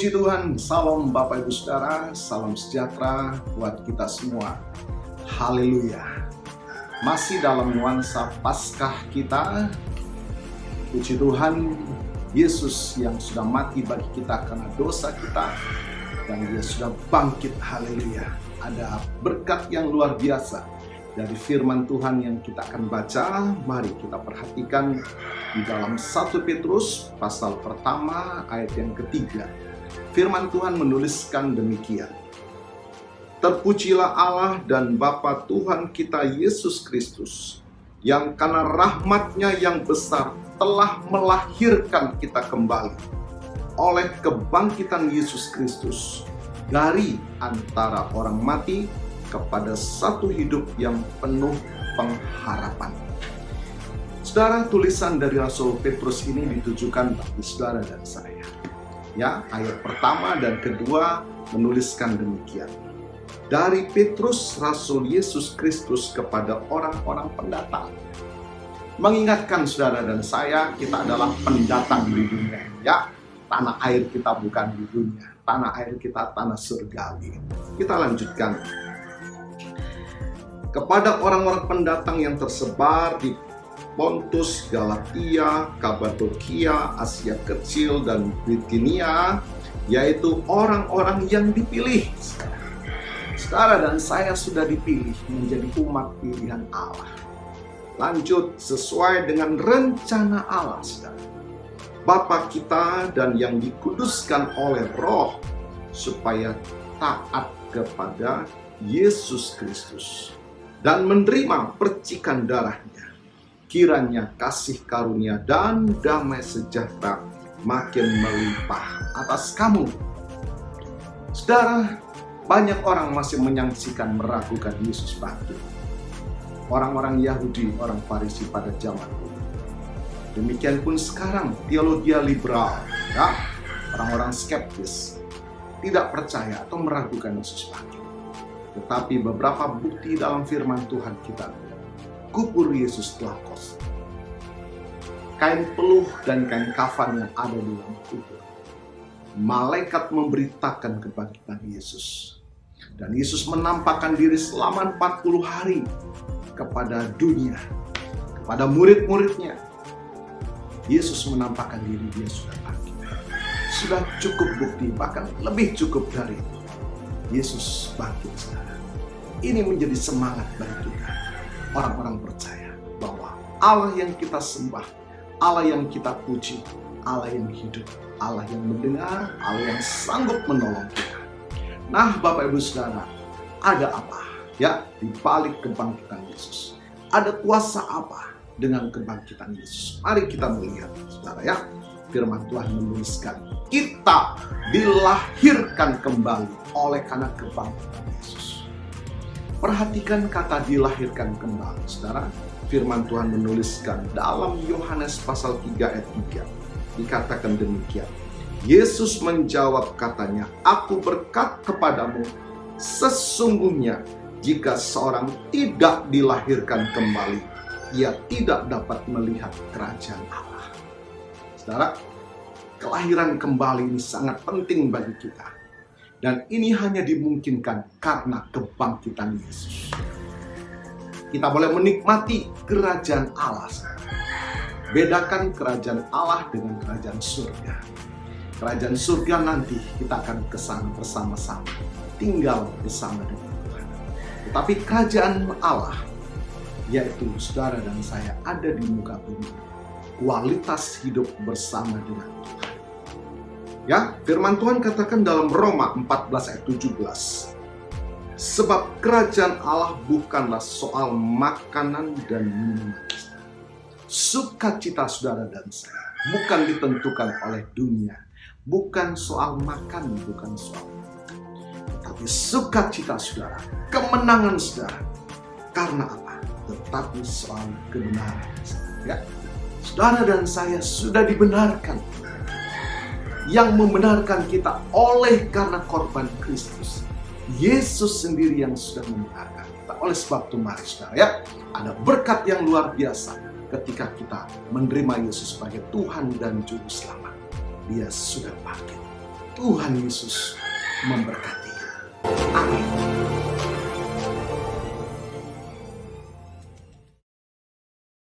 Puji Tuhan, salam Bapak Ibu Saudara, salam sejahtera buat kita semua. Haleluya. Masih dalam nuansa Paskah kita. Puji Tuhan, Yesus yang sudah mati bagi kita karena dosa kita, dan Dia sudah bangkit. Haleluya. Ada berkat yang luar biasa dari firman Tuhan yang kita akan baca. Mari kita perhatikan di dalam 1 Petrus pasal pertama ayat yang ketiga. Firman Tuhan menuliskan demikian. Terpujilah Allah dan Bapa Tuhan kita Yesus Kristus, yang karena rahmat-Nya yang besar telah melahirkan kita kembali oleh kebangkitan Yesus Kristus dari antara orang mati kepada satu hidup yang penuh pengharapan. Saudara, tulisan dari Rasul Petrus ini ditujukan bagi saudara dan saya. Ya, ayat pertama dan kedua menuliskan demikian. Dari Petrus, Rasul Yesus Kristus kepada orang-orang pendatang. Mengingatkan saudara dan saya, kita adalah pendatang di dunia. Ya, tanah air kita bukan di dunia. Tanah air kita tanah surgawi. Kita lanjutkan. Kepada orang-orang pendatang yang tersebar di Pontus, Galatia, Kapadokia, Asia Kecil, dan Bitinia, yaitu orang-orang yang dipilih. Saudara dan saya sudah dipilih menjadi umat pilihan Allah. Lanjut, sesuai dengan rencana Allah, saudara. Bapa kita dan yang dikuduskan oleh Roh, supaya taat kepada Yesus Kristus dan menerima percikan darahnya. Kiranya kasih karunia dan damai sejahtera makin melimpah atas kamu. Saudara, banyak orang masih menyaksikan meragukan Yesus bangkit. Orang-orang Yahudi, orang Farisi pada zaman itu. Demikian pun sekarang teologi liberal, ya, orang-orang skeptis, tidak percaya atau meragukan Yesus bangkit. Tetapi beberapa bukti dalam firman Tuhan kita, kubur Yesus telah kosong. Kain peluh dan kain kafan yang ada di dalam kubur. Malaikat memberitakan kebangkitan Yesus. Dan Yesus menampakkan diri selama 40 hari kepada dunia, kepada murid-muridnya. Yesus menampakkan diri, Dia sudah bangkit. Sudah cukup bukti, bahkan lebih cukup dari itu. Yesus bangkit, saudara. Ini menjadi semangat bagi kita. Orang-orang percaya bahwa Allah yang kita sembah, Allah yang kita puji, Allah yang hidup, Allah yang mendengar, Allah yang sanggup menolong kita. Nah, Bapak Ibu Saudara, ada apa ya di balik kebangkitan Yesus? Ada kuasa apa dengan kebangkitan Yesus? Mari kita melihat, saudara ya. Firman Tuhan menuliskan, kita dilahirkan kembali oleh karena kebangkitan Yesus. Perhatikan kata dilahirkan kembali, saudara. Firman Tuhan menuliskan dalam Yohanes pasal 3 ayat 3. Dikatakan demikian. Yesus menjawab katanya, aku berkata kepadamu, sesungguhnya jika seorang tidak dilahirkan kembali, ia tidak dapat melihat kerajaan Allah. Saudara, kelahiran kembali ini sangat penting bagi kita. Dan ini hanya dimungkinkan karena kebangkitan Yesus. Kita boleh menikmati kerajaan Allah. Bedakan kerajaan Allah dengan kerajaan surga. Kerajaan surga nanti kita akan ke sana bersama-sama, tinggal bersama dengan Tuhan. Tetapi kerajaan Allah, yaitu saudara dan saya ada di muka bumi, kualitas hidup bersama dengan Tuhan. Ya, firman Tuhan katakan dalam Roma 14 ayat 17. Sebab kerajaan Allah bukanlah soal makanan dan minuman. Sukacita saudara dan saya bukan ditentukan oleh dunia. Bukan soal makan, bukan soal minuman. Tetapi sukacita saudara, kemenangan saudara. Karena apa? Tetapi soal kebenaran. Ya, saudara dan saya sudah dibenarkan. Yang membenarkan kita oleh karena korban Kristus. Yesus sendiri yang sudah membenarkan kita. Oleh sebab itu mari saudara ya, ada berkat yang luar biasa ketika kita menerima Yesus sebagai Tuhan dan Juru Selamat. Dia sudah bangkit. Tuhan Yesus memberkati.